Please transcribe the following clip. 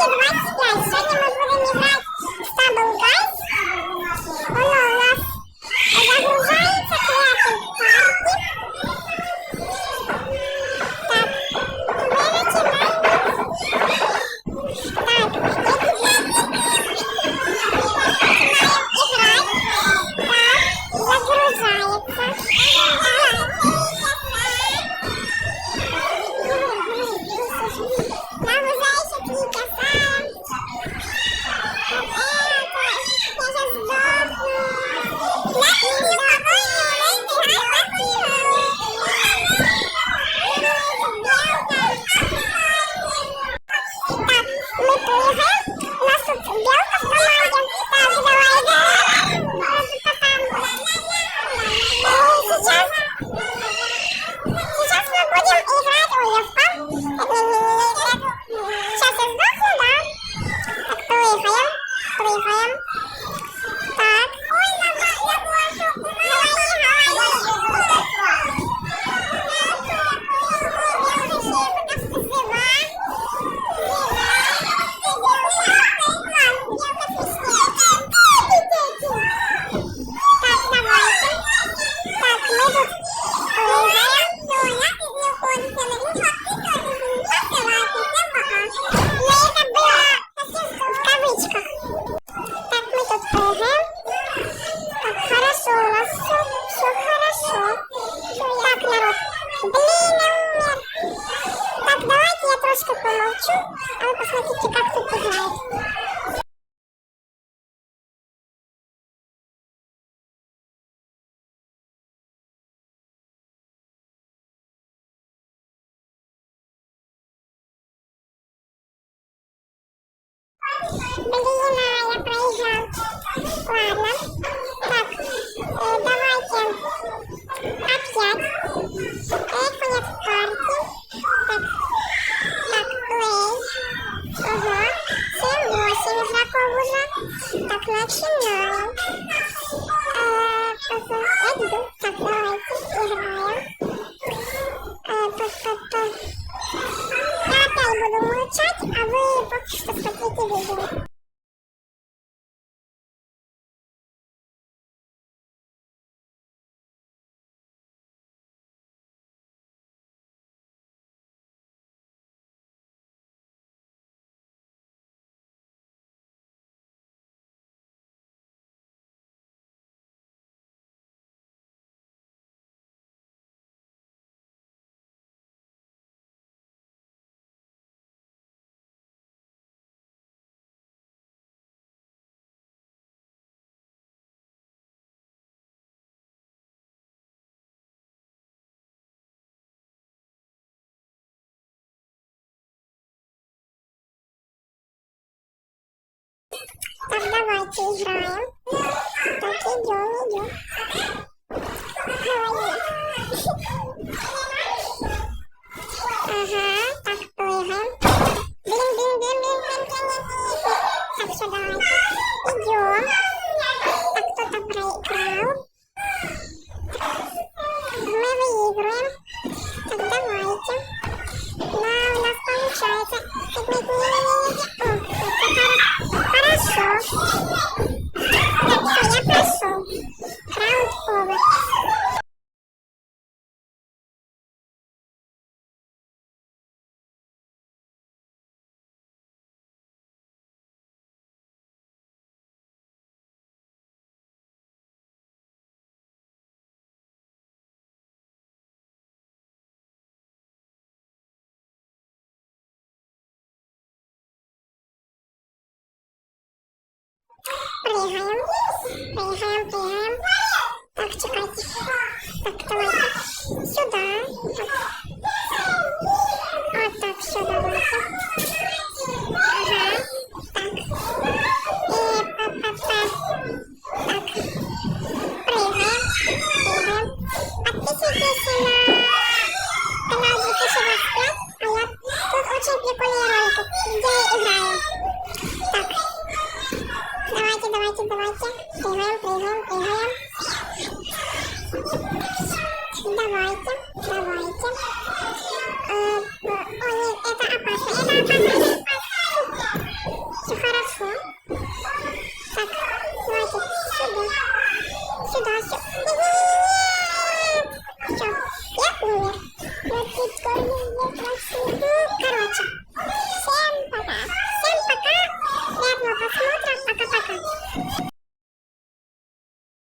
2025. Сегодня мы будем играть в Stumble Guys. Оно у нас загружается Creative Party. Так, мы начинаем. Так, начинаем играть. Так, загружается. Нам уже еще не касаем. Вот это. Я сейчас сдохну. Так, мы прыгаем. У нас тут белка в команде. Так, давай играем. Сейчас мы будем играть. Ой, я впал. Сейчас я сдохну, да? Так, прыгаем. Прыгаем. Так. Ой, я боже. Давай помолчу, а вы посмотрите, как тут играет. Блин, я проиграл. Ладно. Так, давайте опять. Экванет парти. Так, плей. Ага. 7-8 игроков уже. Так, начинаем. Иду. Так, давайте играем. Я опять буду молчать, а вы пока что смотрите видео. Так, давайте играем. Так, идем. Давай. Ага, так, прыгаем. Блин. Так, все, давайте. Идем. Так, кто-то проиграл. Мы выигрываем. Так, давайте. Да, у нас получается. Так, нет. О, это хорошо. Так, все, я прошел. Раунд овер. Прыгаем. Так, чекайте. Так, давайте. Сюда. Вот так, все, давайте. Ага. Так. И так. Прыгаем. Подписывайтесь на канал 2025. А я тут очень прикольные ролики, где играю. Так. Давайте. Прыгаем. Дасю.